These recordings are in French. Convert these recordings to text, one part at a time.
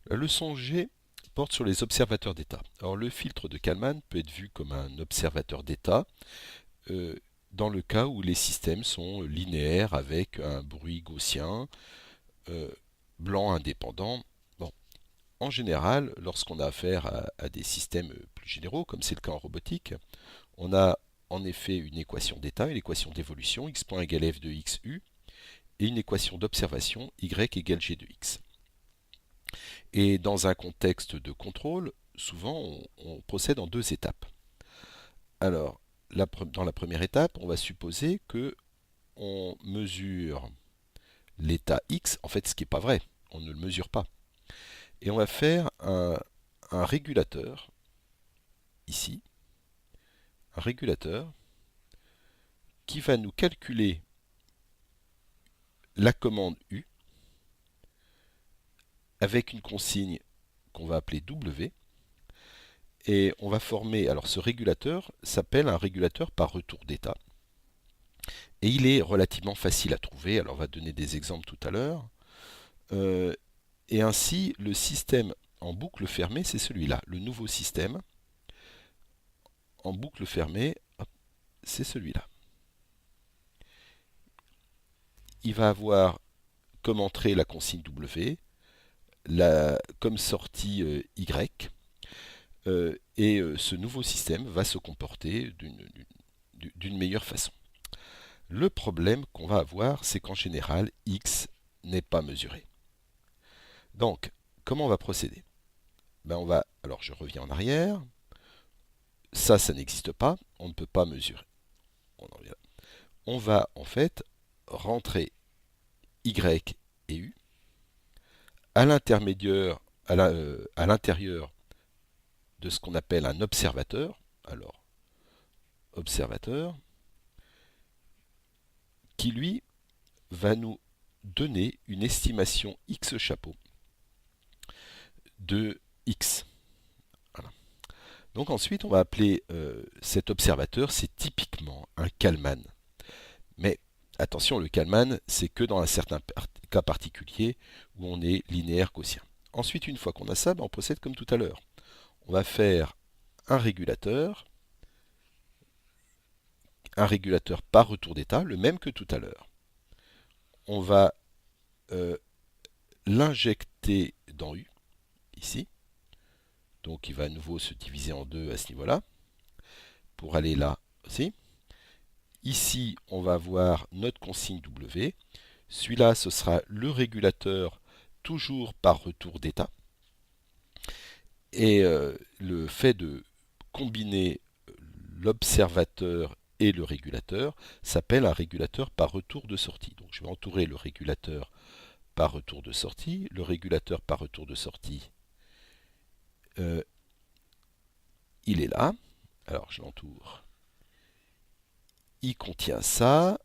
La leçon G porte sur les observateurs d'état. Alors le filtre de Kalman peut être vu comme un observateur d'état euh, dans le cas où les systèmes sont linéaires avec un bruit gaussien, euh, blanc indépendant. Bon, en général, lorsqu'on a affaire à des systèmes plus généraux, comme c'est le cas en robotique, on a en effet une équation d'état, une équation d'évolution, x point égale f de x u, et une équation d'observation, y égale g de x. Et dans un contexte de contrôle, souvent on procède en deux étapes. Alors, dans la première étape, on va supposer que on mesure l'état x, en fait ce qui n'est pas vrai, on ne le mesure pas. Et on va faire un régulateur, ici, un régulateur qui va nous calculer la commande U avec une consigne qu'on va appeler W. Et on va former, alors ce régulateur s'appelle un régulateur par retour d'état. Et il est relativement facile à trouver, alors on va donner des exemples tout à l'heure. Et ainsi, le système en boucle fermée, c'est celui-là. Le nouveau système en boucle fermée, c'est celui-là. Il va avoir comme entrée la consigne W, comme sortie Y, et ce nouveau système va se comporter d'une meilleure façon. Le problème qu'on va avoir, c'est qu'en général, X n'est pas mesuré. Donc, comment on va procéder? Alors je reviens en arrière. Ça n'existe pas. On ne peut pas mesurer. On va en fait rentrer Y et U à l'intermédiaire, à l'intérieur de ce qu'on appelle un observateur. Alors, observateur, qui lui va nous donner une estimation X chapeau de X. Voilà. Donc ensuite, on va appeler cet observateur, c'est typiquement un Kalman. Mais attention, le Kalman, c'est que dans un certain cas particulier où on est linéaire gaussien. Ensuite, une fois qu'on a ça, on procède comme tout à l'heure. On va faire un régulateur par retour d'état, le même que tout à l'heure. On va euh, l'injecter dans U, ici. Donc il va à nouveau se diviser en deux à ce niveau-là, pour aller là aussi. Ici, on va avoir notre consigne W. Celui-là, ce sera le régulateur toujours par retour d'état. Et le fait de combiner l'observateur et le régulateur s'appelle un régulateur par retour de sortie. Donc je vais entourer le régulateur par retour de sortie. Le régulateur par retour de sortie, euh, il est là. Alors je l'entoure. Il contient ça.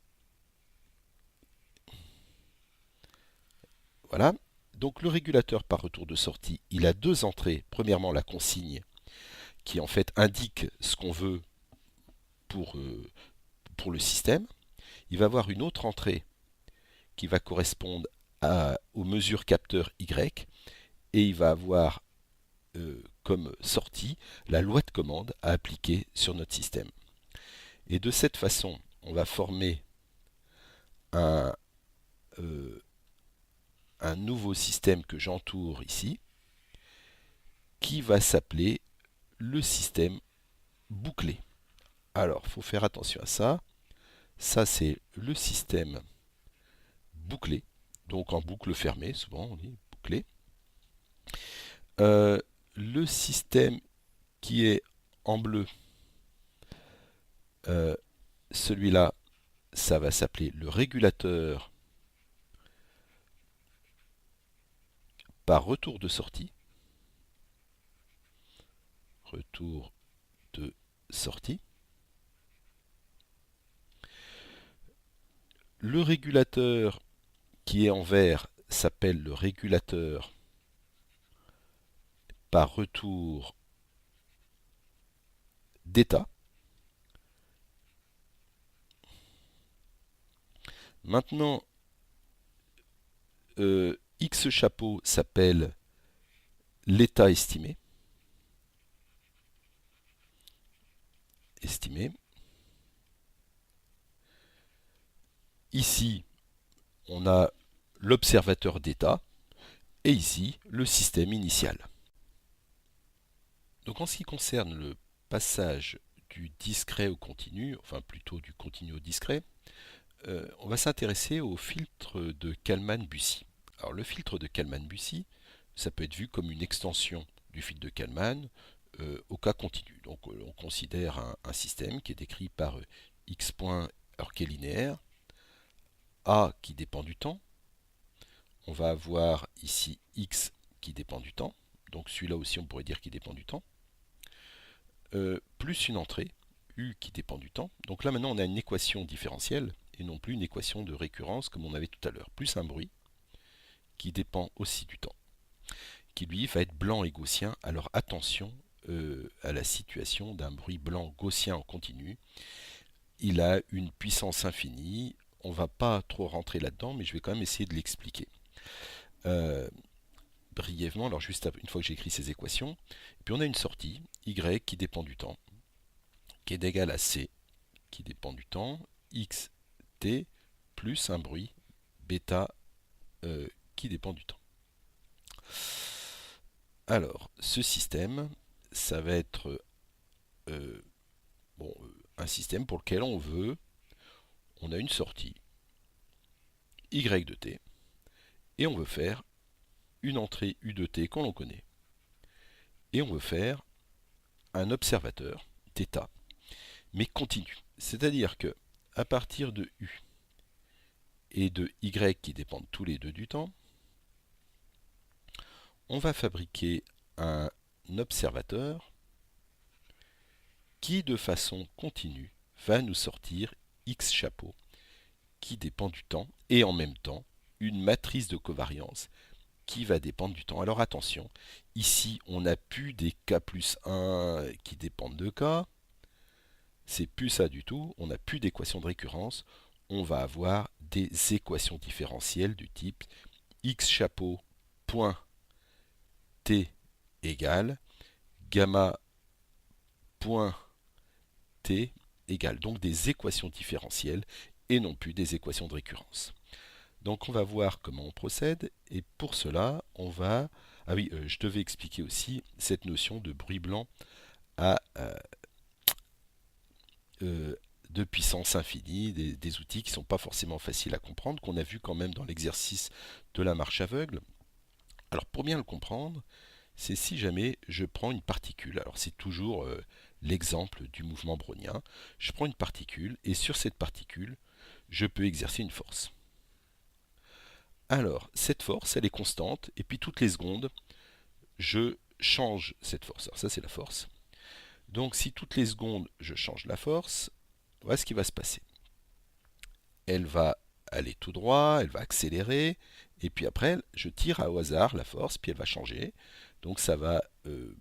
Voilà. Donc le régulateur par retour de sortie, il a deux entrées. Premièrement, la consigne qui en fait indique ce qu'on veut pour, pour le système. Il va avoir une autre entrée qui va correspondre aux mesures capteurs Y et il va avoir comme sortie la loi de commande à appliquer sur notre système. Et de cette façon, on va former un, euh, un nouveau système que j'entoure ici, qui va s'appeler le système bouclé. Alors, il faut faire attention à ça. Ça, c'est le système bouclé, donc en boucle fermée, souvent on dit bouclé. Euh, le système qui est en bleu, euh, celui-là, ça va s'appeler le régulateur par retour de sortie. Retour de sortie. Le régulateur qui est en vert s'appelle le régulateur par retour d'état. Maintenant, X chapeau s'appelle l'état estimé. Ici, on a l'observateur d'état, et ici, le système initial. Donc en ce qui concerne le passage du discret au continu, enfin plutôt du continu au discret, on va s'intéresser au filtre de Kalman-Bussy. Alors le filtre de Kalman-Bussy, ça peut être vu comme une extension du filtre de Kalman au cas continu. Donc on considère un système qui est décrit par x point, alors qui est linéaire, a qui dépend du temps. On va avoir ici x qui dépend du temps. Donc celui-là aussi on pourrait dire qu'il dépend du temps. Plus une entrée, u qui dépend du temps. Donc là maintenant on a une équation différentielle et non plus une équation de récurrence comme on avait tout à l'heure. Plus un bruit qui dépend aussi du temps, qui lui va être blanc et gaussien. Alors attention à la situation d'un bruit blanc gaussien en continu. Il a une puissance infinie. On ne va pas trop rentrer là-dedans, mais je vais quand même essayer de l'expliquer. Brièvement, alors juste une fois que j'ai écrit ces équations, et puis on a une sortie, y qui dépend du temps, qui est égal à c qui dépend du temps, x t plus un bruit, bêta qui dépend du temps. Alors, ce système, ça va être un système pour lequel on a une sortie, y de t, et on veut faire une entrée u de t qu'on l'on connaît. Et on veut faire un observateur, θ, mais continu. C'est-à-dire que à partir de u et de y qui dépendent tous les deux du temps, on va fabriquer un observateur qui, de façon continue, va nous sortir x chapeau qui dépend du temps et en même temps une matrice de covariance qui va dépendre du temps. Alors attention, ici on n'a plus des k plus 1 qui dépendent de k, c'est plus ça du tout, on n'a plus d'équation de récurrence, on va avoir des équations différentielles du type x chapeau point t égale gamma point t égale, donc des équations différentielles et non plus des équations de récurrence. Donc on va voir comment on procède, et pour cela, on va... Ah oui, je devais expliquer aussi cette notion de bruit blanc à de puissance infinie, des outils qui ne sont pas forcément faciles à comprendre, qu'on a vu quand même dans l'exercice de la marche aveugle. Alors pour bien le comprendre, c'est si jamais je prends une particule, alors c'est toujours l'exemple du mouvement brownien, je prends une particule, et sur cette particule, je peux exercer une force. Alors, cette force, elle est constante, et puis toutes les secondes, je change cette force. Alors ça, c'est la force. Donc, si toutes les secondes, je change la force, voilà ce qui va se passer. Elle va aller tout droit, elle va accélérer, et puis après, je tire au hasard la force, puis elle va changer. Donc, ça va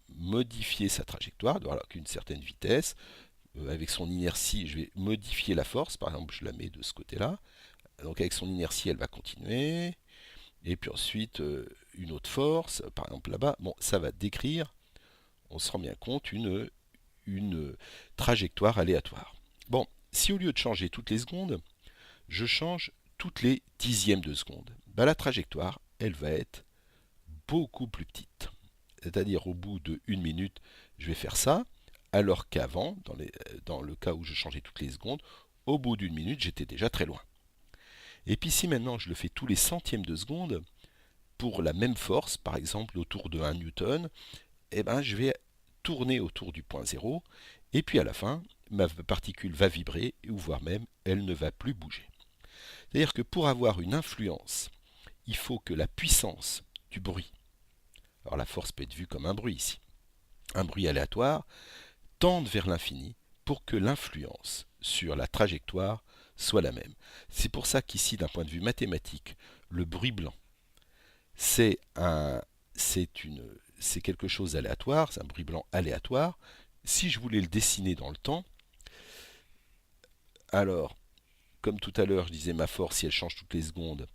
modifier sa trajectoire, avec une certaine vitesse. Avec son inertie, je vais modifier la force. Par exemple, je la mets de ce côté-là. Donc, avec son inertie, elle va continuer. Et puis ensuite, une autre force, par exemple là-bas, bon, ça va décrire, on se rend bien compte, une trajectoire aléatoire. Bon, si au lieu de changer toutes les secondes, je change toutes les dixièmes de seconde, ben la trajectoire, elle va être beaucoup plus petite. C'est-à-dire au bout de 1 minute, je vais faire ça, alors qu'avant, dans le cas où je changeais toutes les secondes, au bout d'1 minute, j'étais déjà très loin. Et puis si maintenant je le fais tous les centièmes de seconde, pour la même force, par exemple autour de 1 newton, eh ben, je vais tourner autour du point zéro, et puis à la fin, ma particule va vibrer, ou voire même, elle ne va plus bouger. C'est-à-dire que pour avoir une influence, il faut que la puissance du bruit, alors la force peut être vue comme un bruit ici, un bruit aléatoire, tende vers l'infini pour que l'influence sur la trajectoire soit la même. C'est pour ça qu'ici, d'un point de vue mathématique, le bruit blanc, c'est quelque chose d'aléatoire, c'est un bruit blanc aléatoire. Si je voulais le dessiner dans le temps, alors, comme tout à l'heure, je disais ma force, si elle change toutes les secondes,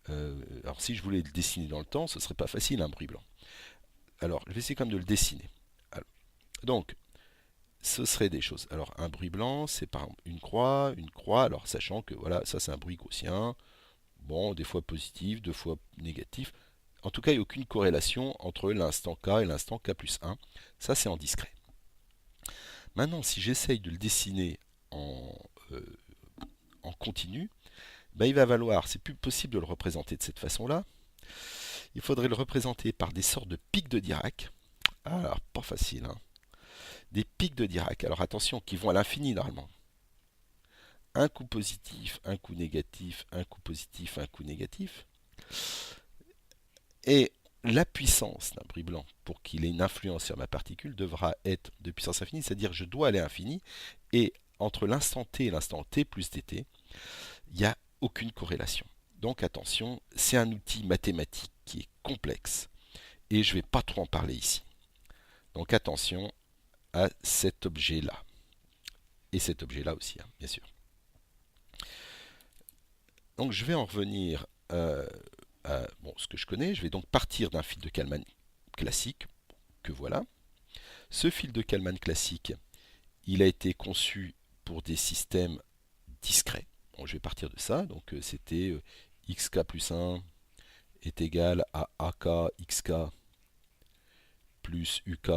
alors si je voulais le dessiner dans le temps, ce ne serait pas facile un bruit blanc. alors, je vais essayer quand même de le dessiner. Alors, donc, ce serait des choses. Alors, un bruit blanc, c'est par exemple une croix, alors sachant que voilà, ça c'est un bruit gaussien, bon, des fois positif, des fois négatif. En tout cas, il n'y a aucune corrélation entre l'instant K et l'instant K plus 1. Ça, c'est en discret. Maintenant, si j'essaye de le dessiner en, euh, en continu, ben, il va valoir, c'est plus possible de le représenter de cette façon-là. Il faudrait le représenter par des sortes de pics de Dirac. Alors, pas facile, hein. Des pics de Dirac. Alors attention, qui vont à l'infini normalement. Un coup positif, un coup négatif, un coup positif, un coup négatif. Et la puissance d'un bruit blanc, pour qu'il ait une influence sur ma particule, devra être de puissance infinie, c'est-à-dire je dois aller à l'infini, et entre l'instant t et l'instant t plus dt, il n'y a aucune corrélation. Donc attention, c'est un outil mathématique qui est complexe, et je ne vais pas trop en parler ici. Donc attention à cet objet-là, et cet objet-là aussi, hein, bien sûr. Donc je vais en revenir à bon, ce que je connais. Je vais donc partir d'un fil de Kalman classique, que voilà. Ce fil de Kalman classique, il a été conçu pour des systèmes discrets. Bon, je vais partir de ça. Donc c'était xk plus 1 est égal à ak xk plus uk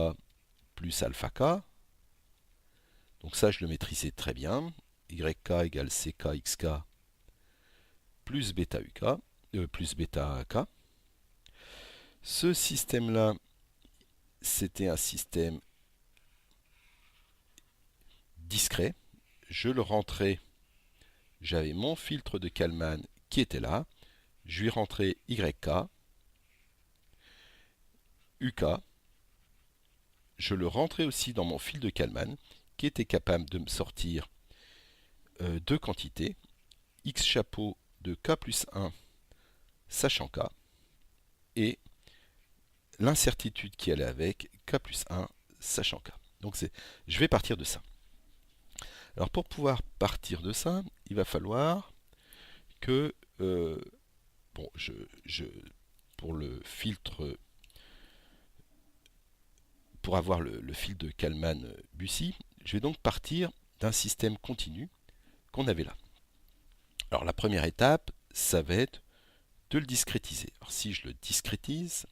plus alpha k. Donc ça, je le maîtrisais très bien. Yk égale ck xk plus bêta uk plus bêta k. Ce système-là, c'était un système discret. Je le rentrais, j'avais mon filtre de Kalman qui était là. Je lui rentrais YK, UK. Je le rentrais aussi dans mon fil de Kalman qui était capable de me sortir deux quantités. X chapeau de K plus 1 sachant K et l'incertitude qui allait avec K plus 1 sachant K. Donc je vais partir de ça. Alors pour pouvoir partir de ça, il va falloir que bon, pour le filtre, pour avoir le fil de Kalman-Bussy, je vais donc partir d'un système continu qu'on avait là. Alors la première étape, ça va être de le discrétiser. Alors si je le discrétise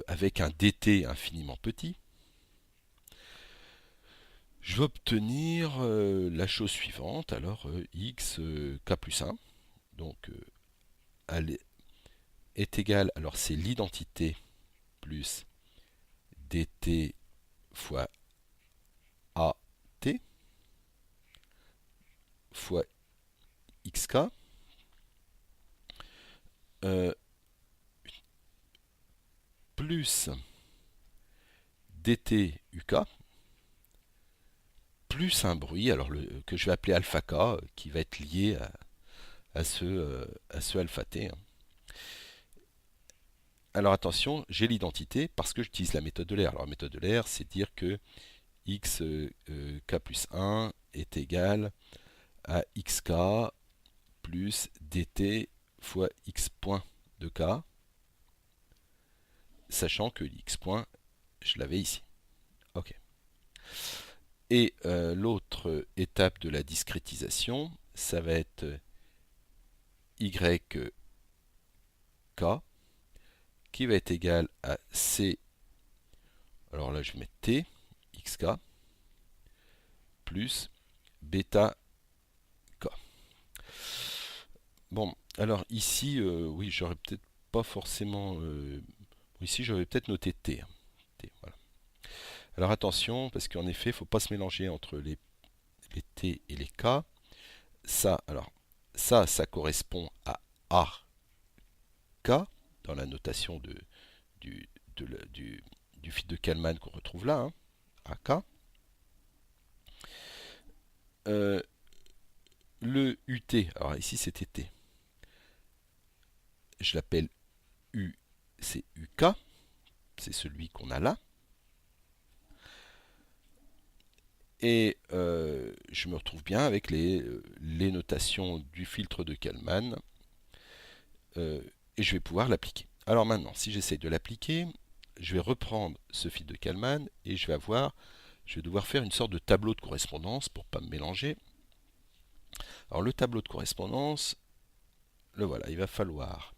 avec un dt infiniment petit, je vais obtenir la chose suivante. Alors x k plus 1, donc est égal, alors c'est l'identité plus dt fois at fois xk plus dt uk plus un bruit, alors que je vais appeler alpha k, qui va être lié à ce alpha t. Alors attention, j'ai l'identité parce que j'utilise la méthode de l'air. Alors la méthode de l'air, c'est dire que x k plus 1 est égal à xk plus dt fois x point de k, sachant que x point, je l'avais ici. Ok. Et l'autre étape de la discrétisation, ça va être yk qui va être égal à c, alors là je vais mettre t, xk, plus bêta k. Bon, alors ici, oui, j'aurais peut-être pas forcément... ici, j'aurais peut-être noté t. T, voilà. Alors attention, parce qu'en effet, il ne faut pas se mélanger entre les t et les k. Ça, alors, ça correspond à AK, dans la notation du, du fil de Kalman qu'on retrouve là, hein, AK. Le UT, alors ici c'était T. Je l'appelle U, c'est UK, c'est celui qu'on a là. Et je me retrouve bien avec les notations du filtre de Kalman. Et je vais pouvoir l'appliquer. Alors maintenant, si j'essaie de l'appliquer, je vais reprendre ce fil de Kalman et je vais devoir faire une sorte de tableau de correspondance pour ne pas me mélanger. Alors le tableau de correspondance, le voilà, il va falloir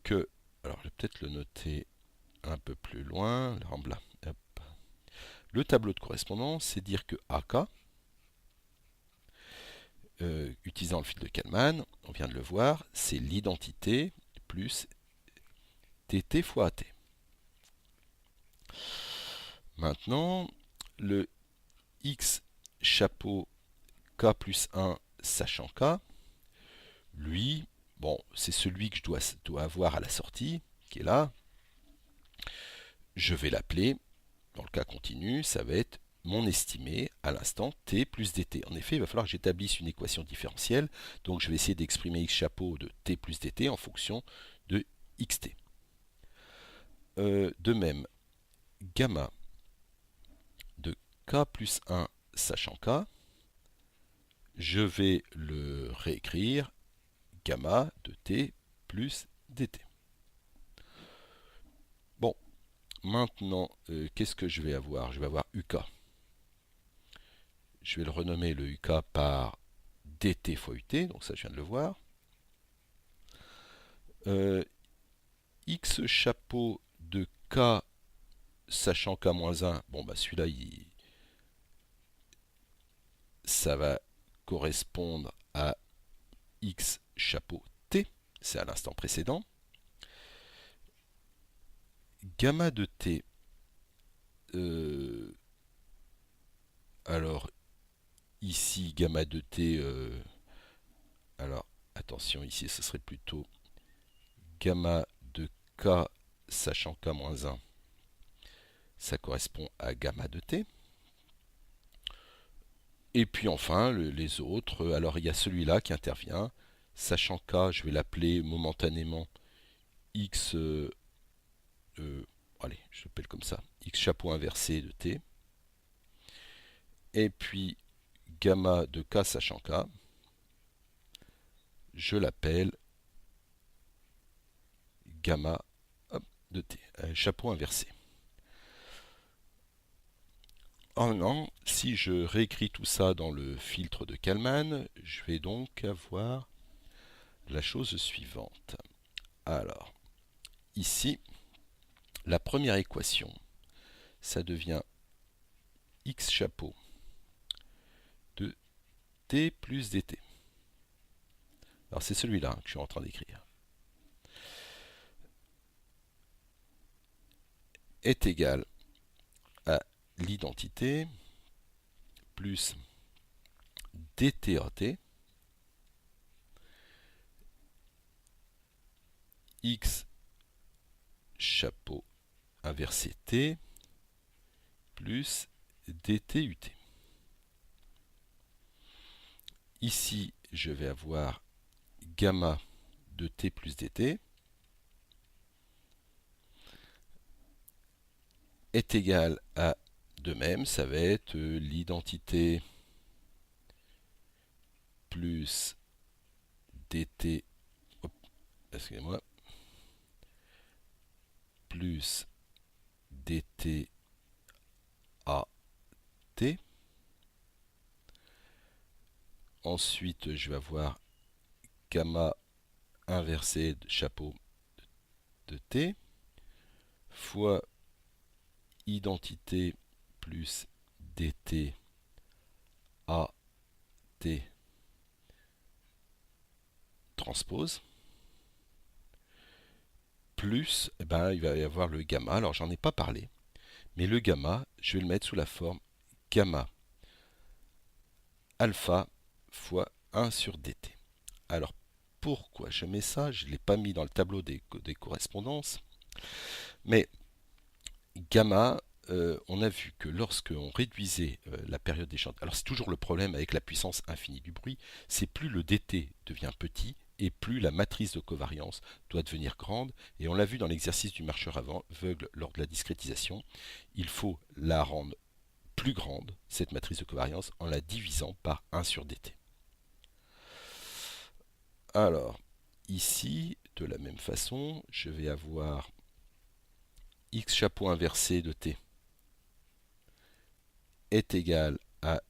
que, alors je vais peut-être le noter un peu plus loin, là, hop. Le tableau de correspondance, c'est dire que AK, utilisant le fil de Kalman, on vient de le voir, c'est l'identité plus TT fois AT. Maintenant, le X chapeau K plus 1 sachant K, lui, bon, c'est celui que je dois avoir à la sortie, qui est là. Je vais l'appeler, dans le cas continu, ça va être mon estimé à l'instant t plus dt. En effet, il va falloir que j'établisse une équation différentielle, donc je vais essayer d'exprimer x chapeau de t plus dt en fonction de xt. De même, gamma de k plus 1 sachant k, je vais le réécrire gamma de t plus dt. Bon, maintenant, qu'est-ce que je vais avoir? Je vais avoir uk. Je vais le renommer le uk par dt fois ut, donc ça je viens de le voir. X chapeau de k sachant k-1, bon bah celui-là ça va correspondre à x chapeau t, c'est à l'instant précédent. Gamma de t, alors ici gamma de t, alors attention ici ce serait plutôt gamma de k sachant k-1, ça correspond à gamma de t. Et puis enfin les autres, alors il y a celui-là qui intervient, sachant k, je vais l'appeler momentanément x, allez, je l'appelle comme ça, x chapeau inversé de t. Et puis gamma de k sachant k, je l'appelle gamma de t, chapeau inversé. Maintenant, si je réécris tout ça dans le filtre de Kalman, je vais donc avoir la chose suivante. Alors, ici, la première équation, ça devient x chapeau de t plus dt. Alors c'est celui-là que je suis en train d'écrire. Est égal à l'identité plus dtat x chapeau inversé t plus dtut. Ici, je vais avoir gamma de t plus dt est égal à, de même, ça va être l'identité plus dt, excusez-moi, plus dt à t. Ensuite, je vais avoir gamma inversé de chapeau de t fois identité plus dt à t transpose plus, eh ben, il va y avoir le gamma. Alors j'en ai pas parlé, mais le gamma, je vais le mettre sous la forme gamma alpha fois 1 sur dt. Alors pourquoi je mets ça? Je ne l'ai pas mis dans le tableau des correspondances, mais gamma, on a vu que lorsque on réduisait la période d'échantillon, alors c'est toujours le problème avec la puissance infinie du bruit, c'est plus le dt devient petit et plus la matrice de covariance doit devenir grande. Et on l'a vu dans l'exercice du marcheur aveugle lors de la discrétisation, il faut la rendre plus grande, cette matrice de covariance, en la divisant par 1 sur dt. Alors, ici, de la même façon, je vais avoir x chapeau inversé de t est égal à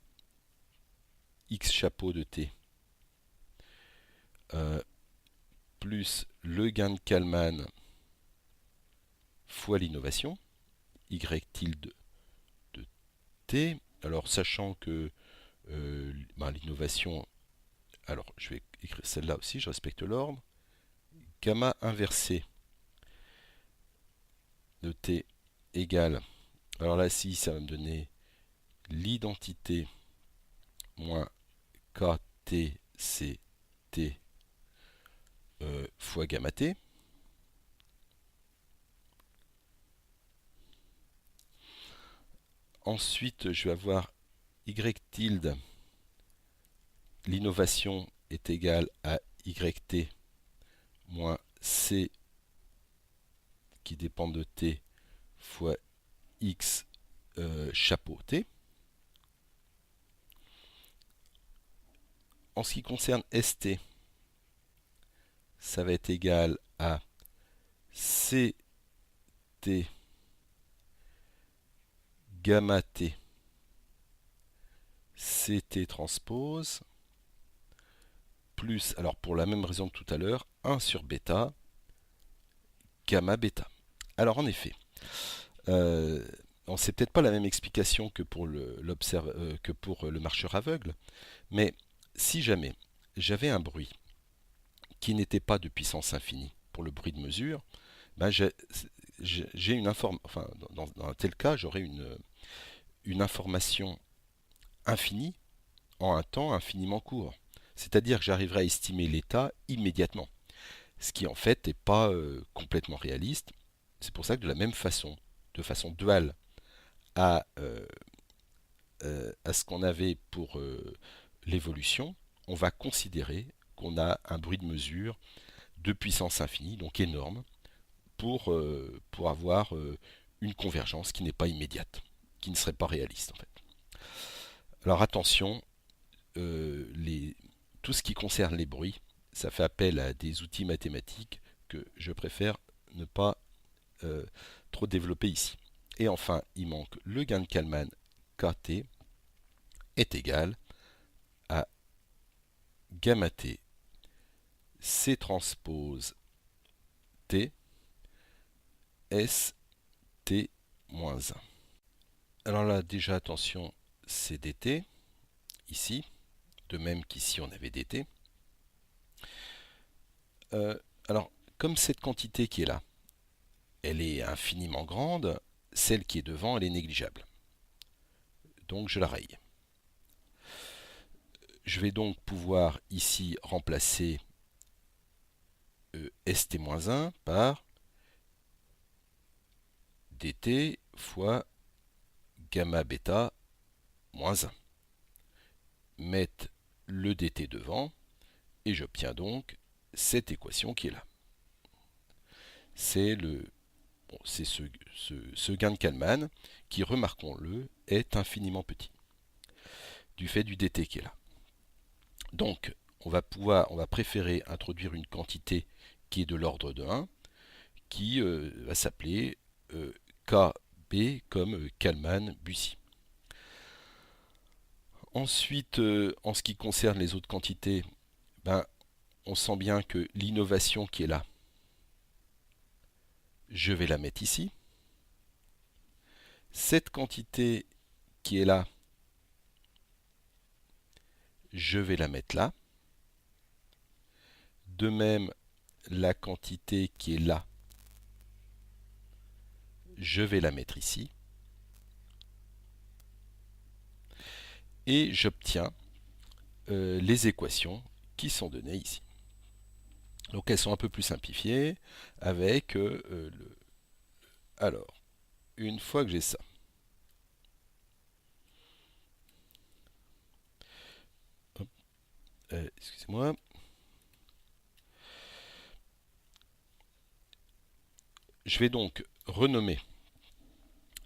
x chapeau de t plus le gain de Kalman fois l'innovation, y tilde de t. Alors sachant que l'innovation, alors je vais écrire celle-là aussi, je respecte l'ordre, gamma inversé de t égale, alors là si ça va me donner l'identité moins ktct fois gamma t. Ensuite, je vais avoir y tilde, l'innovation est égale à yt moins c qui dépend de t fois x chapeau t. En ce qui concerne st, ça va être égal à ct gamma t ct transpose plus, alors pour la même raison que tout à l'heure, 1 sur bêta gamma bêta. Alors en effet, c'est peut-être pas la même explication que pour le marcheur aveugle, mais si jamais j'avais un bruit qui n'était pas de puissance infinie pour le bruit de mesure, ben j'ai une information, enfin dans un tel cas, j'aurais une information infinie en un temps infiniment court. C'est-à-dire que j'arriverai à estimer l'état immédiatement. Ce qui en fait n'est pas complètement réaliste. C'est pour ça que de la même façon, de façon duale à ce qu'on avait pour l'évolution, on va considérer qu'on a un bruit de mesure de puissance infinie, donc énorme, pour avoir une convergence qui n'est pas immédiate, qui ne serait pas réaliste en fait. Alors attention, tout ce qui concerne les bruits, ça fait appel à des outils mathématiques que je préfère ne pas trop développer ici. Et enfin, il manque le gain de Kalman kt est égal à gamma t c transpose t s t moins 1. Alors là, déjà attention, c'est dt ici, de même qu'ici on avait dt. Alors, comme cette quantité qui est là, elle est infiniment grande, celle qui est devant, elle est négligeable. Donc je la raye. Je vais donc pouvoir ici remplacer st-1 par dt fois gamma bêta moins 1. Mettre le dt devant et j'obtiens donc cette équation qui est là. C'est ce gain de Kalman qui, remarquons-le, est infiniment petit du fait du dt qui est là. Donc, on va préférer introduire une quantité qui est de l'ordre de 1, qui va s'appeler KB comme Kalman-Bussy. Ensuite, en ce qui concerne les autres quantités, on sent bien que l'innovation qui est là, je vais la mettre ici. Cette quantité qui est là, je vais la mettre là. De même, la quantité qui est là, je vais la mettre ici. Et j'obtiens les équations qui sont données ici. Donc elles sont un peu plus simplifiées avec alors, une fois que j'ai ça, excusez-moi, je vais donc renommer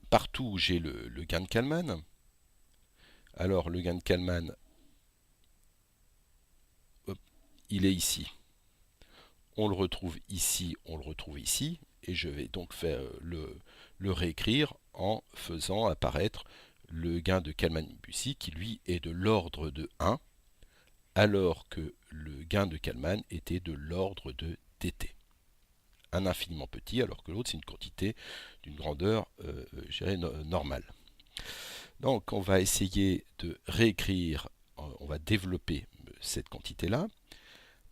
partout où j'ai le gain de Kalman. Alors le gain de Kalman, il est ici. On le retrouve ici, on le retrouve ici. et je vais donc faire le réécrire en faisant apparaître le gain de Kalman-Bussy qui lui est de l'ordre de 1, alors que le gain de Kalman était de l'ordre de dt. Un infiniment petit, alors que l'autre c'est une quantité d'une grandeur je dirais, normale. Donc on va essayer de réécrire, on va développer cette quantité-là,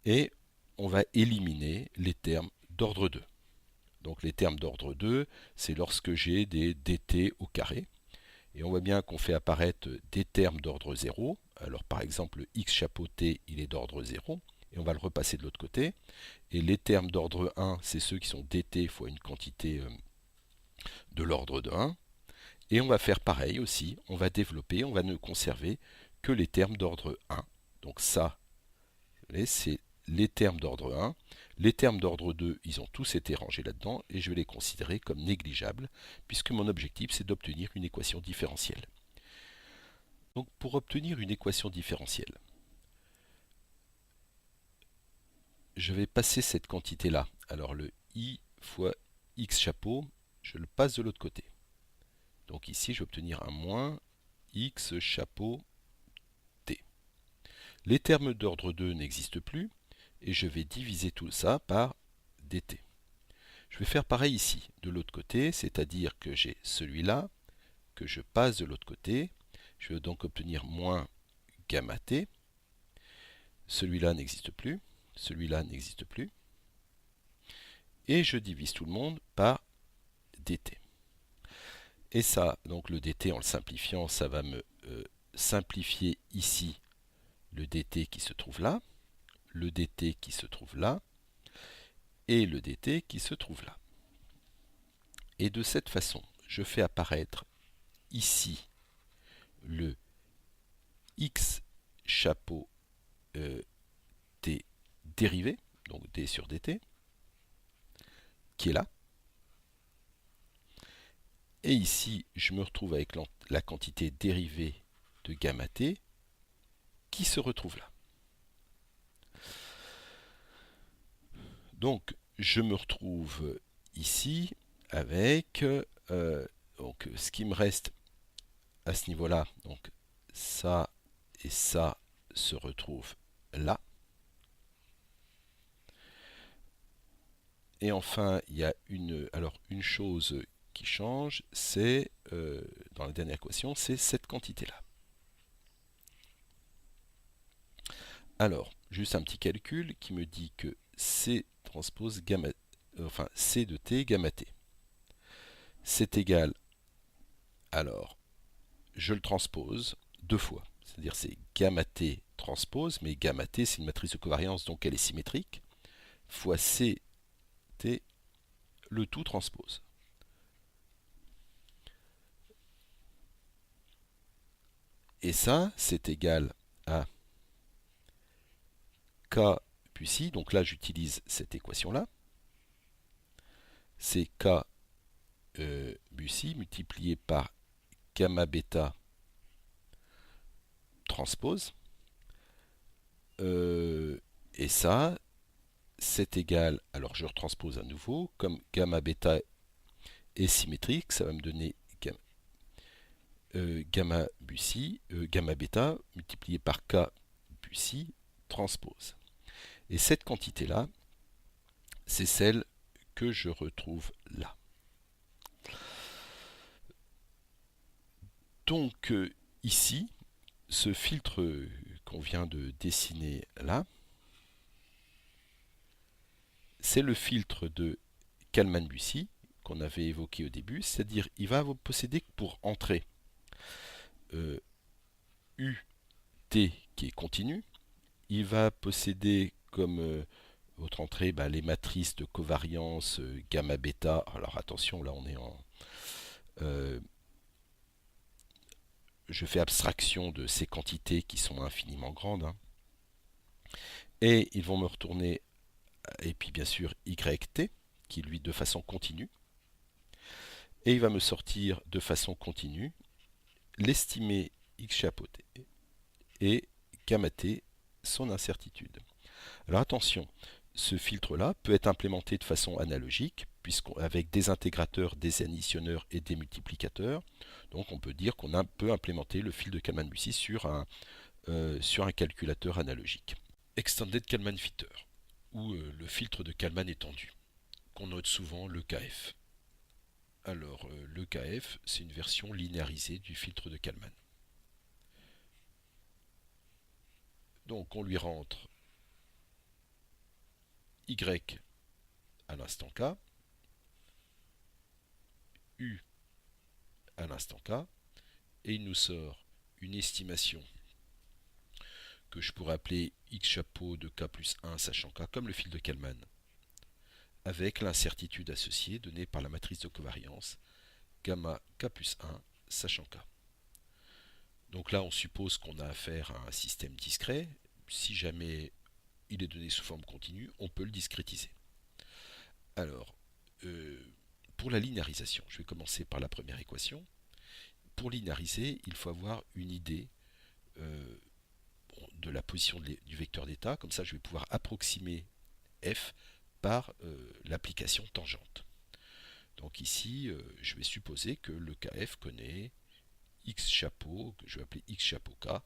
et on va éliminer les termes d'ordre 2. Donc les termes d'ordre 2, c'est lorsque j'ai des dt au carré. Et on voit bien qu'on fait apparaître des termes d'ordre 0. Alors par exemple, le x chapeau t, il est d'ordre 0. Et on va le repasser de l'autre côté. Et les termes d'ordre 1, c'est ceux qui sont dt fois une quantité de l'ordre de 1. Et on va faire pareil aussi. On va développer, on va ne conserver que les termes d'ordre 1. Donc ça, c'est les termes d'ordre 1. Les termes d'ordre 2, ils ont tous été rangés là-dedans et je vais les considérer comme négligeables puisque mon objectif c'est d'obtenir une équation différentielle. Donc pour obtenir une équation différentielle, je vais passer cette quantité-là. Alors le i fois x chapeau, je le passe de l'autre côté. Donc ici je vais obtenir un moins x chapeau t. Les termes d'ordre 2 n'existent plus et je vais diviser tout ça par dt. Je vais faire pareil ici, de l'autre côté, c'est-à-dire que j'ai celui-là, que je passe de l'autre côté. Je vais donc obtenir moins gamma t. Celui-là n'existe plus, celui-là n'existe plus. Et je divise tout le monde par dt. Et ça, donc le dt en le simplifiant, ça va me simplifier ici le dt qui se trouve là, le dt qui se trouve là, et le dt qui se trouve là. Et de cette façon, je fais apparaître ici le x chapeau t dérivé, donc d sur dt, qui est là. Et ici, je me retrouve avec la quantité dérivée de gamma t qui se retrouve là. Donc, je me retrouve ici avec donc, ce qui me reste à ce niveau-là. Donc, ça et ça se retrouvent là. Et enfin, il y a une chose qui change, c'est dans la dernière équation, c'est cette quantité-là. Alors, juste un petit calcul qui me dit que C transpose gamma, enfin C de t gamma t. C'est égal, alors, je le transpose deux fois. C'est-à-dire c'est gamma t transpose, mais gamma t c'est une matrice de covariance, donc elle est symétrique, fois C t, le tout transpose. Et ça, c'est égal à k puis donc là j'utilise cette équation-là. C'est k Bussy multiplié par gamma bêta transpose. Et ça, c'est égal, alors je retranspose à nouveau, comme gamma bêta est symétrique, ça va me donner gamma Bussy, gamma bêta multiplié par k Bussy transpose. Et cette quantité-là, c'est celle que je retrouve là. Donc ici, ce filtre qu'on vient de dessiner là, c'est le filtre de Kalman-Bussy qu'on avait évoqué au début, c'est-à-dire il va posséder pour entrée UT qui est continu, il va posséder comme autre entrée les matrices de covariance gamma bêta. Alors attention, là on est en je fais abstraction de ces quantités qui sont infiniment grandes, hein. Et ils vont me retourner, et puis bien sûr YT, qui lui de façon continue. Et il va me sortir de façon continue l'estimé X chapeau T et gamma T, son incertitude. Alors attention, ce filtre-là peut être implémenté de façon analogique, avec des intégrateurs, des additionneurs et des multiplicateurs. Donc on peut dire qu'on peut implémenter le fil de Kalman-Bussy sur un calculateur analogique. Extended Kalman Filter, ou le filtre de Kalman étendu, qu'on note souvent le KF. Alors le KF, c'est une version linéarisée du filtre de Kalman. Donc on lui rentre Y à l'instant K, U à l'instant K, et il nous sort une estimation que je pourrais appeler X chapeau de K plus 1 sachant K, comme le fil de Kalman, avec l'incertitude associée donnée par la matrice de covariance gamma K plus 1 sachant K. Donc là, on suppose qu'on a affaire à un système discret. Si jamais il est donné sous forme continue, on peut le discrétiser. Alors, pour la linéarisation, je vais commencer par la première équation. Pour linéariser, il faut avoir une idée de la position du vecteur d'état. Comme ça, je vais pouvoir approximer f par l'application tangente. Donc ici, je vais supposer que le KF connaît x chapeau, que je vais appeler x chapeau k.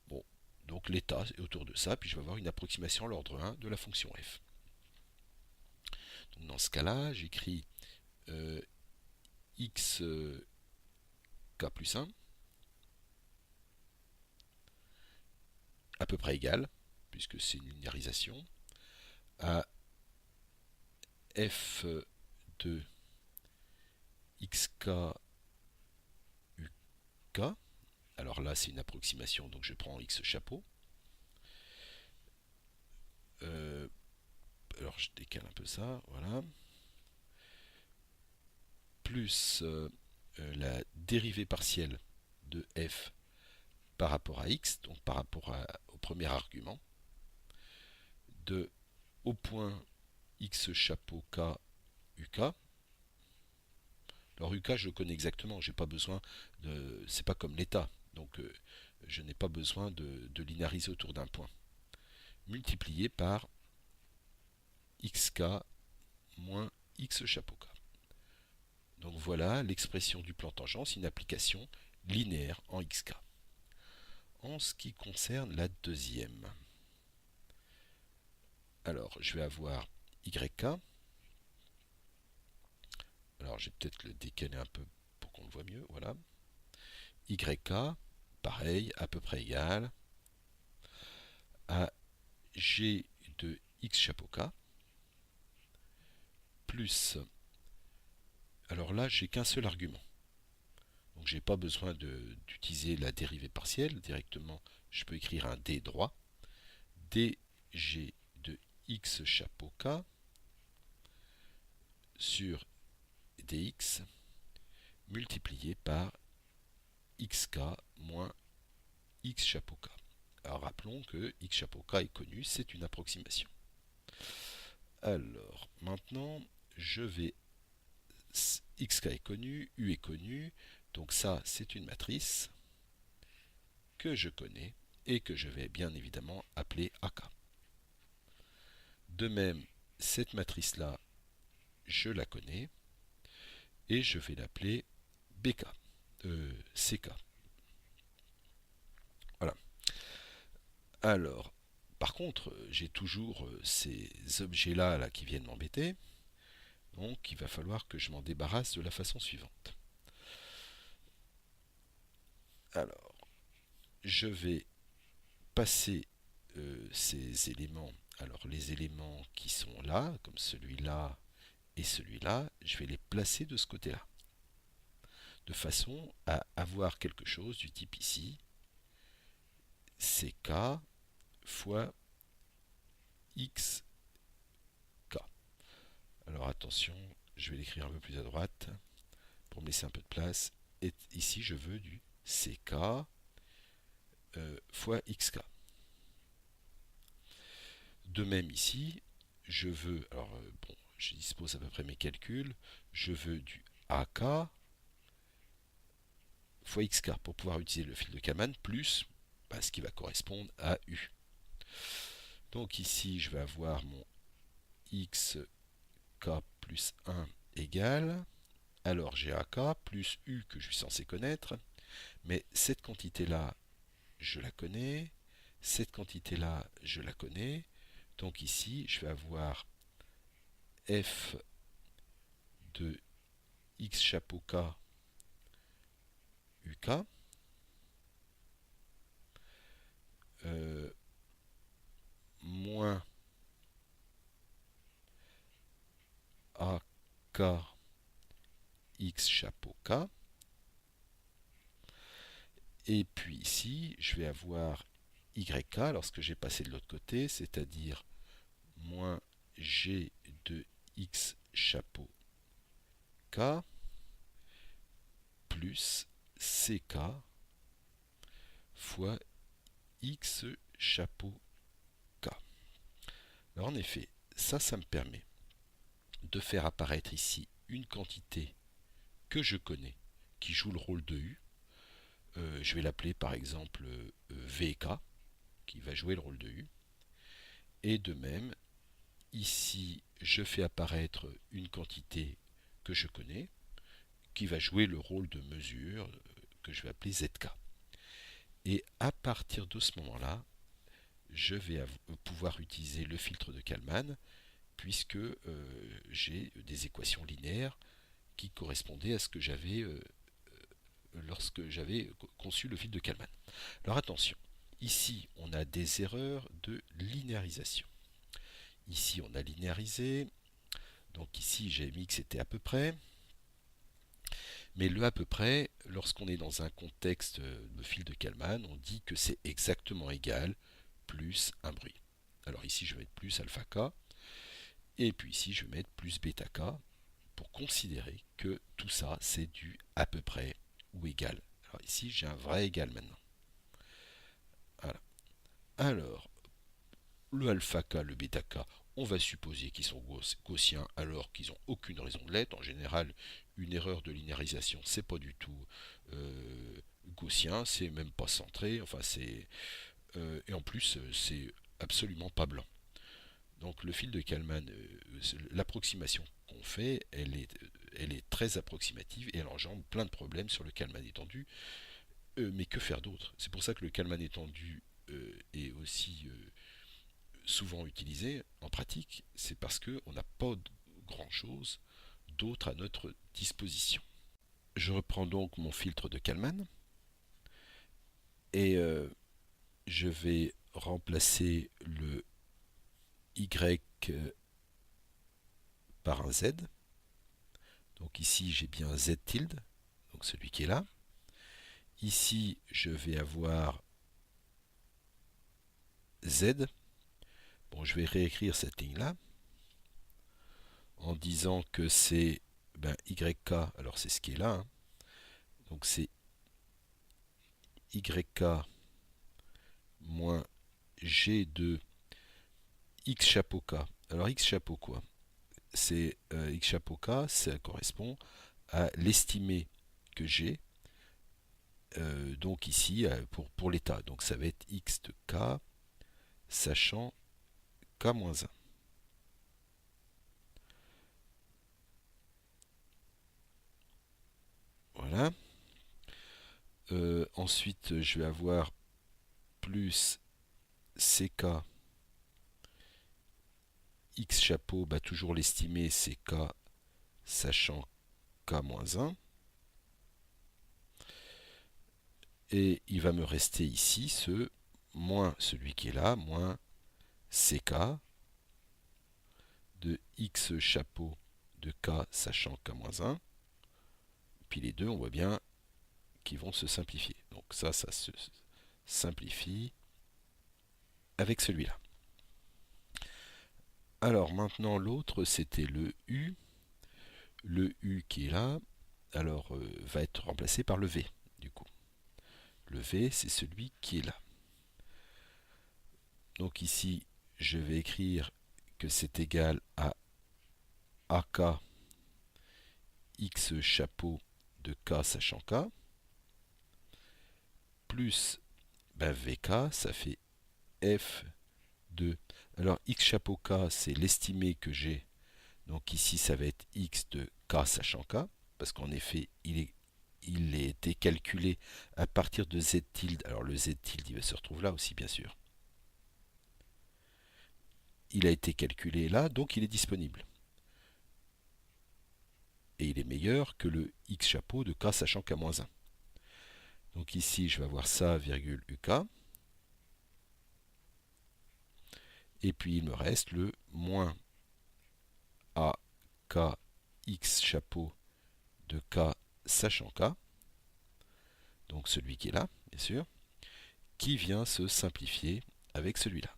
Bon, donc l'état est autour de ça, puis je vais avoir une approximation à l'ordre 1 de la fonction f. Donc dans ce cas-là, j'écris x k plus 1 à peu près égal, puisque c'est une linéarisation, à f de xk uk. Alors là, c'est une approximation, donc je prends x chapeau. Alors je décale un peu ça, voilà. Plus la dérivée partielle de f par rapport à x, donc par rapport au premier argument, de au point x chapeau k uk. Alors uk, je connais exactement, j'ai pas besoin de, c'est pas comme l'état, donc je n'ai pas besoin de linéariser autour d'un point. Multiplié par xk moins x chapeau k. Donc voilà l'expression du plan tangent, une application linéaire en xk. En ce qui concerne la deuxième, alors je vais avoir yk. Alors je vais peut-être le décaler un peu pour qu'on le voit mieux, voilà. Yk, pareil, à peu près égal à g de x chapeau k plus, alors là j'ai qu'un seul argument, donc j'ai pas besoin d'utiliser la dérivée partielle, directement je peux écrire un d droit, dg de x chapeau k sur dx multiplié par xk moins x chapeau k. Alors rappelons que x chapeau k est connu, c'est une approximation. Alors maintenant je vais, xk est connu, u est connu, donc ça c'est une matrice que je connais et que je vais bien évidemment appeler AK. De même, cette matrice là je la connais et je vais l'appeler BK, CK. Voilà. Alors, par contre, j'ai toujours ces objets-là là, qui viennent m'embêter. Donc, il va falloir que je m'en débarrasse de la façon suivante. Alors, je vais passer ces éléments. Alors, les éléments qui sont là, comme celui-là et celui-là, je vais les placer de ce côté-là. De façon à avoir quelque chose du type ici, CK fois XK. Alors attention, je vais l'écrire un peu plus à droite pour me laisser un peu de place. Et ici, je veux du CK fois XK. De même ici, je veux, alors bon, je dispose à peu près mes calculs, je veux du AK fois XK pour pouvoir utiliser le fil de Kalman plus ce qui va correspondre à U. Donc ici, je vais avoir mon XK k plus 1 égale, alors j'ai AK plus U que je suis censé connaître, mais cette quantité-là, je la connais, cette quantité-là, je la connais, donc ici, je vais avoir f de x chapeau k UK, moins AK x chapeau k, et puis ici, je vais avoir YK lorsque j'ai passé de l'autre côté, c'est-à-dire moins G de X chapeau K plus CK fois X chapeau K. Alors en effet, ça me permet de faire apparaître ici une quantité que je connais, qui joue le rôle de U. Je vais l'appeler par exemple VK, qui va jouer le rôle de U. Et de même, ici, je fais apparaître une quantité que je connais, qui va jouer le rôle de mesure, que je vais appeler ZK. Et à partir de ce moment-là, je vais pouvoir utiliser le filtre de Kalman, puisque j'ai des équations linéaires qui correspondaient à ce que j'avais lorsque j'avais conçu le filtre de Kalman. Alors attention, ici on a des erreurs de linéarisation. Ici on a linéarisé, donc ici j'ai mis que c'était à peu près, mais le à peu près, lorsqu'on est dans un contexte de filtre de Kalman, on dit que c'est exactement égal plus un bruit. Alors ici je vais mettre plus alpha k, et puis ici je vais mettre plus bêta k, pour considérer que tout ça c'est du à peu près ou égal. Alors ici j'ai un vrai égal maintenant. Voilà. Alors, le alpha k, le bêta k, on va supposer qu'ils sont gaussiens alors qu'ils n'ont aucune raison de l'être. En général, une erreur de linéarisation, c'est pas du tout gaussien, c'est même pas centré, enfin c'est et en plus c'est absolument pas blanc. Donc le fil de Kalman, l'approximation qu'on fait, elle est très approximative et elle engendre plein de problèmes sur le Kalman étendu. Mais que faire d'autre? C'est pour ça que le Kalman étendu est aussi souvent utilisé en pratique, c'est parce qu'on n'a pas grand chose d'autre à notre disposition. Je reprends donc mon filtre de Kalman et je vais remplacer le Y par un Z. Donc ici j'ai bien Z tilde, donc celui qui est là. Ici je vais avoir Z. Bon, je vais réécrire cette ligne-là en disant que c'est YK, alors c'est ce qui est là, hein. Donc c'est YK moins G de X chapeau K. Alors X chapeau quoi? C'est X chapeau K, ça correspond à l'estimé que j'ai. Donc ici, pour l'état. Donc ça va être X de K, sachant K-1. Voilà. Ensuite, je vais avoir plus CK X chapeau, toujours l'estimé, c'est K, sachant K-1. Et il va me rester ici ce moins celui qui est là, moins CK de X chapeau de K, sachant K-1. Puis les deux, on voit bien qu'ils vont se simplifier. Donc ça se simplifie avec celui-là. Alors maintenant l'autre c'était le U. Le U qui est là, alors va être remplacé par le V du coup. Le V c'est celui qui est là. Donc ici je vais écrire que c'est égal à AK X chapeau de K sachant K plus VK, ça fait F de... Alors X chapeau K c'est l'estimé que j'ai Donc ici, ça va être x de k sachant k, parce qu'en effet, il a été calculé à partir de z tilde. Alors le z tilde, il va se retrouver là aussi, bien sûr. Il a été calculé là, donc il est disponible. Et il est meilleur que le x chapeau de k sachant k-1. Donc ici, je vais avoir ça, virgule uk. Et puis il me reste le moins ak x chapeau de k sachant k, donc celui qui est là, bien sûr, qui vient se simplifier avec celui-là.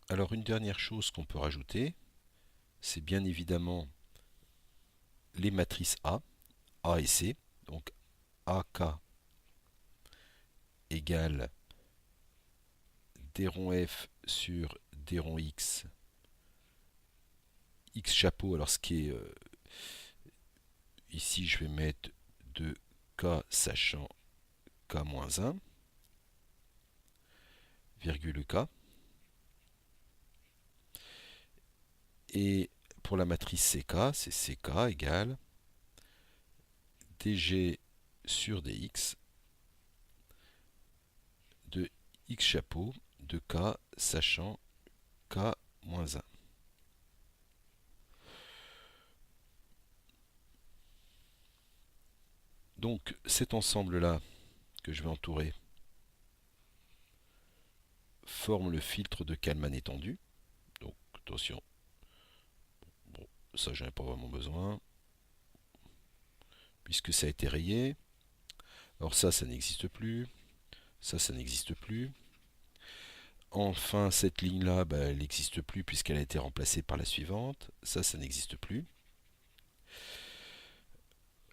Alors une dernière chose qu'on peut rajouter, c'est bien évidemment les matrices A et C. Donc AK égale d rond F sur d rond X, X chapeau. Alors ce qui est ici, je vais mettre de K sachant K-1, virgule K. Et pour la matrice CK, c'est CK égale dg sur dx de x chapeau de k sachant k-1. Donc cet ensemble-là que je vais entourer forme le filtre de Kalman étendu. Donc attention, bon, ça j'en ai pas vraiment besoin, puisque ça a été rayé. Alors ça n'existe plus, ça n'existe plus. Enfin, cette ligne-là, elle n'existe plus puisqu'elle a été remplacée par la suivante. Ça n'existe plus.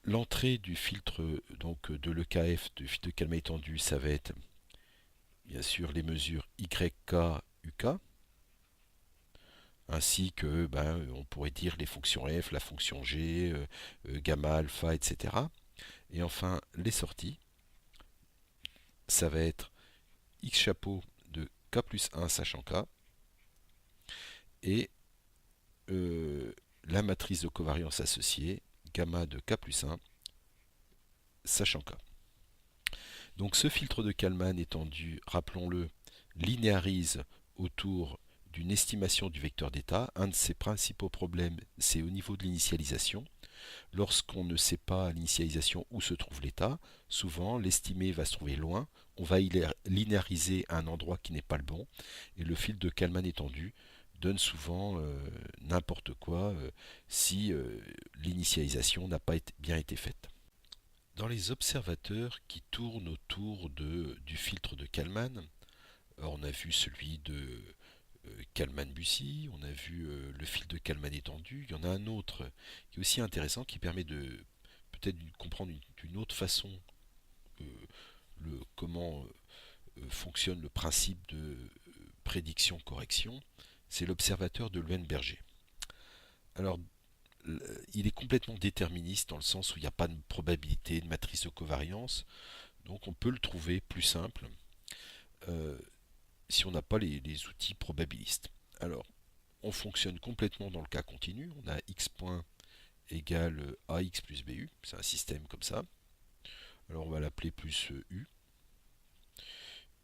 L'entrée du filtre donc de l'EKF, de filtre de Kalman étendu, ça va être bien sûr les mesures YK, UK, ainsi que, on pourrait dire les fonctions F, la fonction G, gamma, alpha, etc. Et enfin, les sorties, ça va être X chapeau de K plus 1 sachant K, et la matrice de covariance associée, gamma de K plus 1 sachant K. Donc ce filtre de Kalman étendu, rappelons-le, linéarise autour d'une estimation du vecteur d'état. Un de ses principaux problèmes, c'est au niveau de l'initialisation. Lorsqu'on ne sait pas à l'initialisation où se trouve l'état, souvent l'estimé va se trouver loin, on va linéariser à un endroit qui n'est pas le bon, et le filtre de Kalman étendu donne souvent n'importe quoi si l'initialisation n'a pas bien été faite. Dans les observateurs qui tournent autour du filtre de Kalman, on a vu celui de Kalman-Bussy, on a vu le filtre de Kalman étendu. Il y en a un autre qui est aussi intéressant, qui permet de peut-être comprendre d'une autre façon euh, comment fonctionne le principe de prédiction-correction. C'est l'observateur de Leuenberger. Alors, il est complètement déterministe dans le sens où il n'y a pas de probabilité, de matrice de covariance. Donc on peut le trouver plus simple euh, si on n'a pas les outils probabilistes. Alors, on fonctionne complètement dans le cas continu. On a x point égale ax plus bu. C'est un système comme ça. Alors on va l'appeler plus u.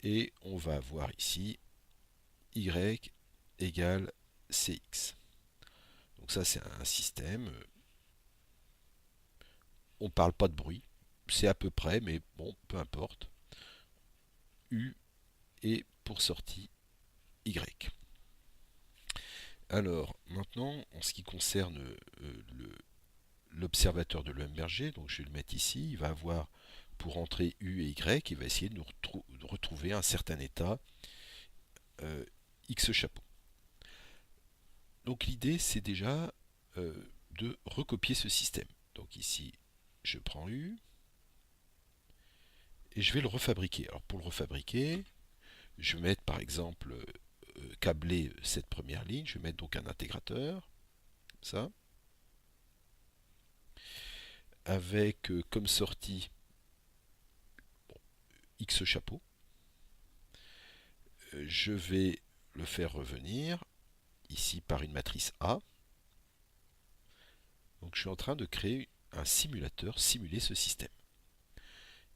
Et on va avoir ici y égale cx. Donc ça c'est un système. On ne parle pas de bruit. C'est à peu près, mais bon, peu importe. U et pour sortie y. Alors maintenant, en ce qui concerne l'observateur de Leuenberger, donc je vais le mettre ici, il va avoir pour entrée U et Y, il va essayer de nous retrouver un certain état X chapeau. Donc l'idée c'est déjà de recopier ce système. Donc ici je prends U et je vais le refabriquer. Alors pour le refabriquer, je vais mettre par exemple câbler cette première ligne, je vais mettre donc un intégrateur, ça, avec comme sortie X chapeau. Je vais le faire revenir ici par une matrice A. Donc je suis en train de créer un simulateur, simuler ce système.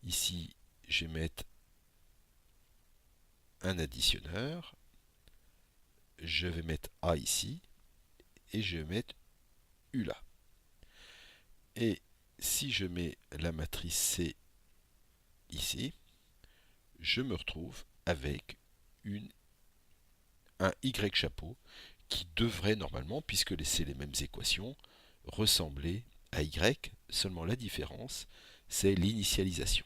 Ici, je vais mettre un additionneur, je vais mettre A ici, et je vais mettre U là. Et si je mets la matrice C ici, je me retrouve avec un Y chapeau qui devrait normalement, puisque c'est les mêmes équations, ressembler à Y, seulement la différence, c'est l'initialisation.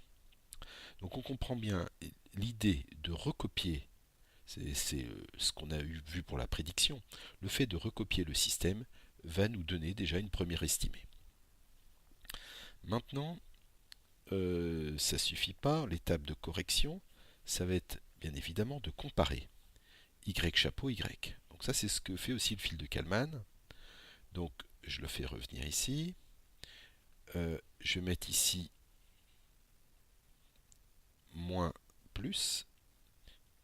Donc on comprend bien l'idée de recopier, c'est ce qu'on a vu pour la prédiction, le fait de recopier le système va nous donner déjà une première estimée. Maintenant, ça ne suffit pas, l'étape de correction, ça va être bien évidemment de comparer Y chapeau Y. Donc ça c'est ce que fait aussi le fil de Kalman. Donc je le fais revenir ici. Je vais mettre ici moins plus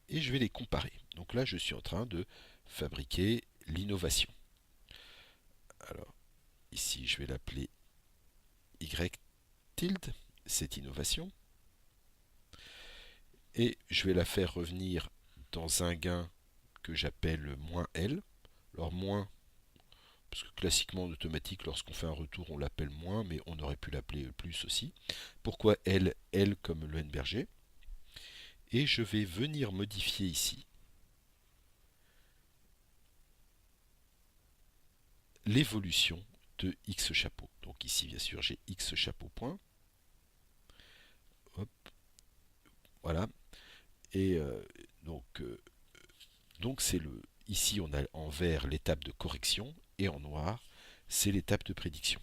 et je vais les comparer. Donc là je suis en train de fabriquer l'innovation. Alors ici je vais l'appeler Y tilde, cette innovation. Et je vais la faire revenir dans un gain que j'appelle moins L. Alors moins, parce que classiquement en automatique, lorsqu'on fait un retour, on l'appelle moins, mais on aurait pu l'appeler plus aussi. Pourquoi L? L comme Leuenberger. Et je vais venir modifier ici l'évolution de X chapeau. Donc ici, bien sûr, j'ai X chapeau point. Hop, voilà. Et donc c'est le. Ici, on a en vert l'étape de correction et en noir, c'est l'étape de prédiction.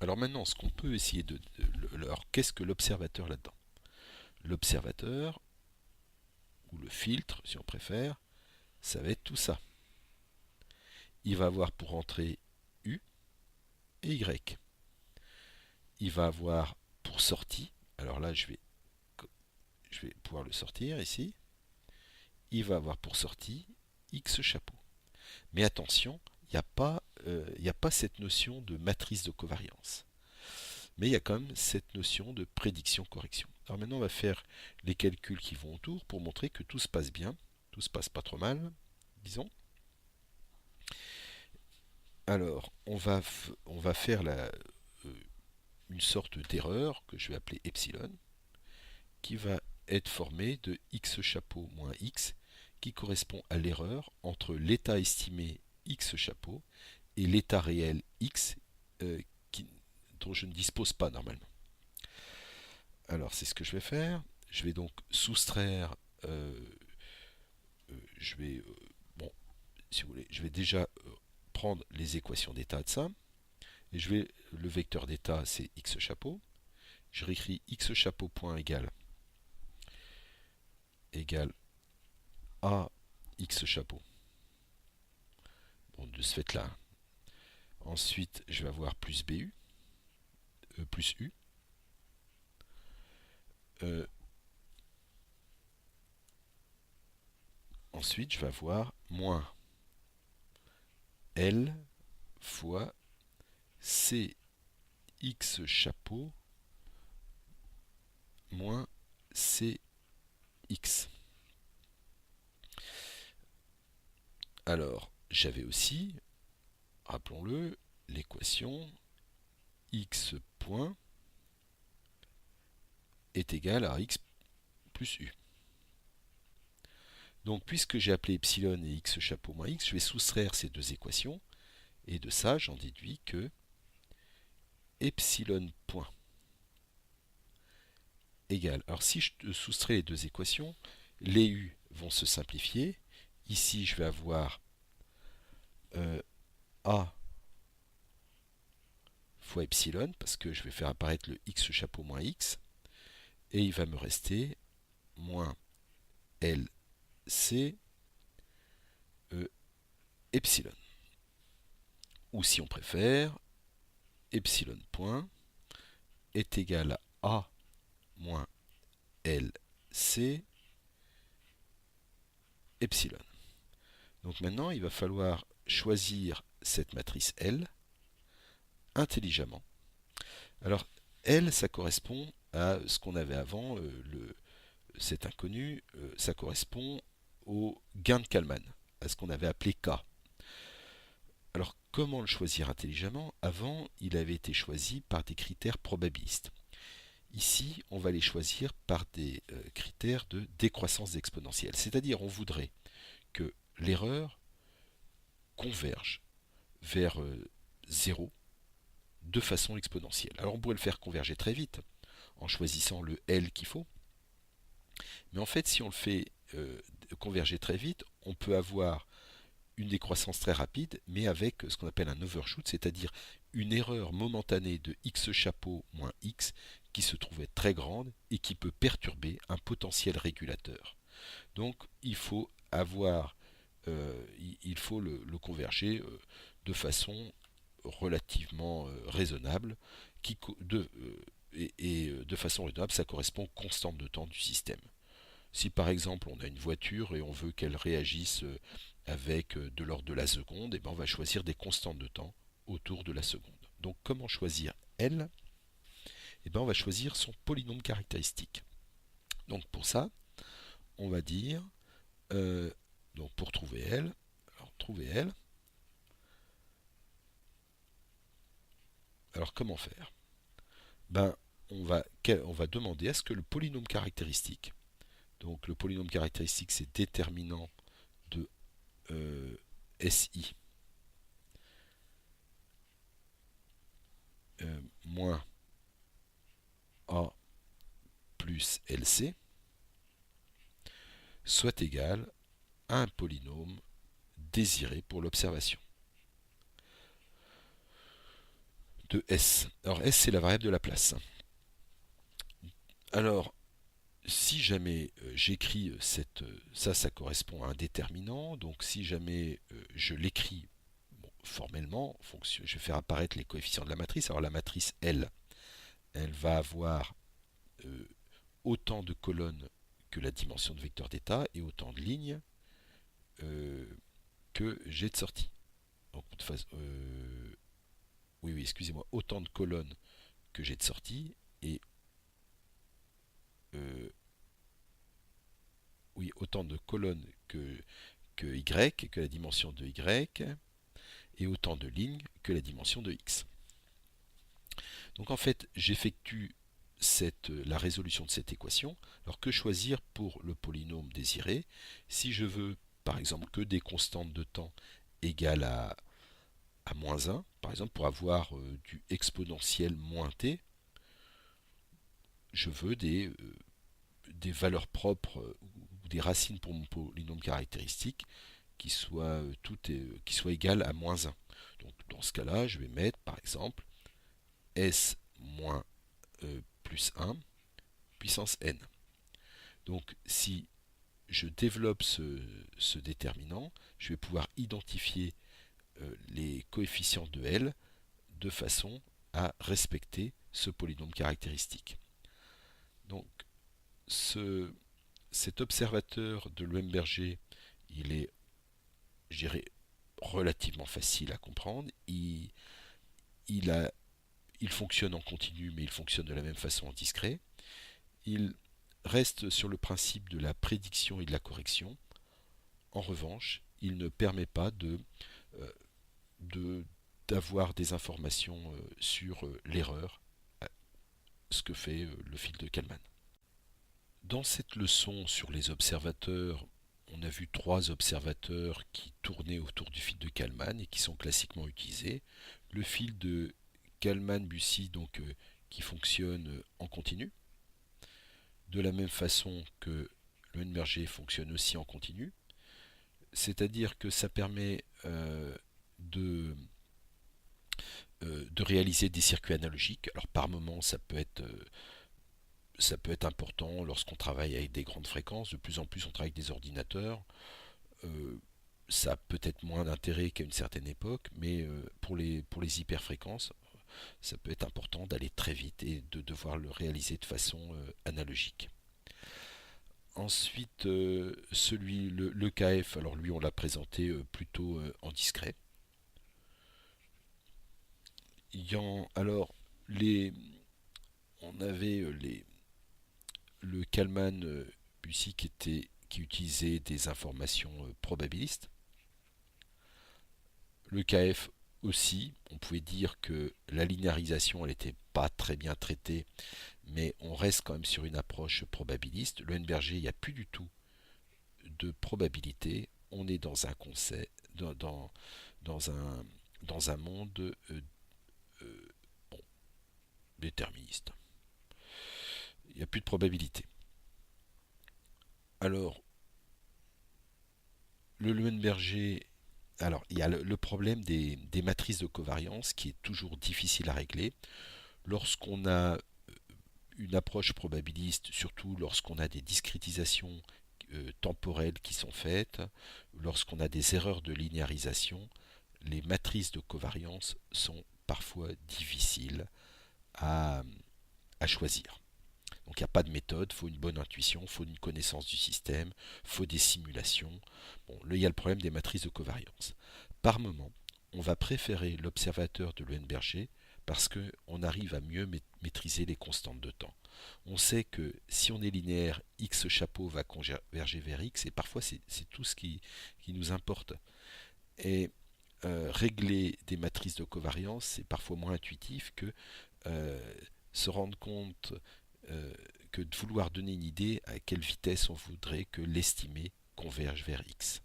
Alors maintenant, ce qu'on peut essayer alors, qu'est-ce que l'observateur là-dedans? L'observateur, ou le filtre, si on préfère, ça va être tout ça. Il va avoir pour entrée U et Y. Il va avoir pour sortie, alors là je vais pouvoir le sortir ici. Il va avoir pour sortie X chapeau. Mais attention, il n'y a pas cette notion de matrice de covariance. Mais il y a quand même cette notion de prédiction-correction. Alors maintenant, on va faire les calculs qui vont autour pour montrer que tout se passe bien, tout se passe pas trop mal, disons. Alors, on va faire une sorte d'erreur que je vais appeler epsilon, qui va être formée de x chapeau moins x, qui correspond à l'erreur entre l'état estimé x chapeau et l'état réel x dont je ne dispose pas normalement. Alors c'est ce que je vais faire. Je vais donc soustraire. Je vais bon, si vous voulez, je vais déjà prendre les équations d'état de ça. Et le vecteur d'état c'est x chapeau. Je réécris x chapeau point égale a x chapeau. Bon, de ce fait là. Ensuite, je vais avoir plus BU, plus U. Ensuite, je vais avoir moins L fois CX chapeau moins CX. Alors, j'avais aussi, rappelons-le, l'équation x point est égal à x plus u. Donc, puisque j'ai appelé epsilon et x chapeau moins x, je vais soustraire ces deux équations. Et de ça, j'en déduis que epsilon point égale. Alors, si je soustrais les deux équations, les u vont se simplifier. Ici, je vais avoir a fois epsilon, parce que je vais faire apparaître le x chapeau moins x. Et il va me rester moins LC epsilon. Ou si on préfère, epsilon point est égal à A moins LC epsilon. Donc maintenant, il va falloir choisir cette matrice L intelligemment. Alors, L, ça correspond à ce qu'on avait avant, cet inconnu, ça correspond au gain de Kalman, à ce qu'on avait appelé K. Alors, comment le choisir intelligemment? Avant, il avait été choisi par des critères probabilistes. Ici, on va les choisir par des critères de décroissance exponentielle. C'est-à-dire, on voudrait que l'erreur converge vers 0 de façon exponentielle. Alors, on pourrait le faire converger très vite en choisissant le L qu'il faut. Mais en fait, si on le fait converger très vite, on peut avoir une décroissance très rapide, mais avec ce qu'on appelle un overshoot, c'est-à-dire une erreur momentanée de x chapeau moins x qui se trouve être très grande et qui peut perturber un potentiel régulateur. Donc il faut avoir, il faut le converger de façon relativement raisonnable, et de façon raisonnable, ça correspond aux constantes de temps du système. Si par exemple on a une voiture et on veut qu'elle réagisse avec de l'ordre de la seconde, et ben on va choisir des constantes de temps autour de la seconde. Donc comment choisir L? Et ben on va choisir son polynôme caractéristique. Donc pour ça, on va dire, donc pour trouver L, alors trouver L, alors comment faire? Ben on va demander à ce que le polynôme caractéristique, donc le polynôme caractéristique c'est déterminant de SI moins A plus LC soit égal à un polynôme désiré pour l'observation de S. Alors S c'est la variable de la place. Alors si jamais j'écris ça correspond à un déterminant, donc si jamais je l'écris formellement, je vais faire apparaître les coefficients de la matrice. Alors la matrice L, elle va avoir euh, autant de colonnes que la dimension de vecteur d'état et autant de lignes euh, que j'ai de sortie. Donc, oui, excusez-moi, autant de colonnes que j'ai de sortie et euh, oui, autant de colonnes que y, que la dimension de y, et autant de lignes que la dimension de x. Donc en fait, j'effectue la résolution de cette équation. Alors que choisir pour le polynôme désiré? Si je veux, par exemple, que des constantes de temps égales à moins 1, par exemple, pour avoir du exponentiel moins t, je veux des valeurs propres ou des racines pour mon polynôme caractéristique qui soient égales à moins 1. Donc dans ce cas-là, je vais mettre par exemple s moins plus 1 puissance n. Donc si je développe ce déterminant, je vais pouvoir identifier les coefficients de L de façon à respecter ce polynôme caractéristique. Donc cet observateur de Lemberger, il est, je dirais, relativement facile à comprendre. Il, a, il fonctionne en continu, mais il fonctionne de la même façon en discret. Il reste sur le principe de la prédiction et de la correction. En revanche, il ne permet pas euh, de- d'avoir des informations sur l'erreur, ce que fait le fil de Kalman. Dans cette leçon sur les observateurs, on a vu trois observateurs qui tournaient autour du fil de Kalman et qui sont classiquement utilisés. Le fil de Kalman-Bussy, donc qui fonctionne en continu, de la même façon que le Nmerger fonctionne aussi en continu, c'est-à-dire que ça permet de, de réaliser des circuits analogiques. Alors par moment, ça peut être important lorsqu'on travaille avec des grandes fréquences. De plus en plus, on travaille avec des ordinateurs. Euh, Ça a peut-être moins d'intérêt qu'à une certaine époque, mais pour les hyperfréquences, ça peut être important d'aller très vite et de devoir le réaliser de façon analogique. Ensuite, le KF, alors lui on l'a présenté plutôt en discret. Alors, les, on avait le Kalman Bussy qui utilisait des informations probabilistes. Le KF aussi, on pouvait dire que la linéarisation elle n'était pas très bien traitée, mais on reste quand même sur une approche probabiliste. Le NBRG, il n'y a plus du tout de probabilité. On est dans un concept, dans un, dans un monde bon, déterministe. Il n'y a plus de probabilité. Alors, le Leuenberger, alors il y a le problème des matrices de covariance qui est toujours difficile à régler. Lorsqu'on a une approche probabiliste, surtout lorsqu'on a des discrétisations temporelles qui sont faites, lorsqu'on a des erreurs de linéarisation, les matrices de covariance sont parfois difficiles à, à choisir. Donc il n'y a pas de méthode, il faut une bonne intuition, il faut une connaissance du système, il faut des simulations. Bon, là il y a le problème des matrices de covariance. Par moment, on va préférer l'observateur de Leuenberger parce qu'on arrive à mieux maîtriser les constantes de temps. On sait que si on est linéaire, x chapeau va converger vers x et parfois c'est tout ce qui nous importe. Et régler des matrices de covariance, c'est parfois moins intuitif que euh, se rendre compte euh, que de vouloir donner une idée à quelle vitesse on voudrait que l'estimé converge vers x.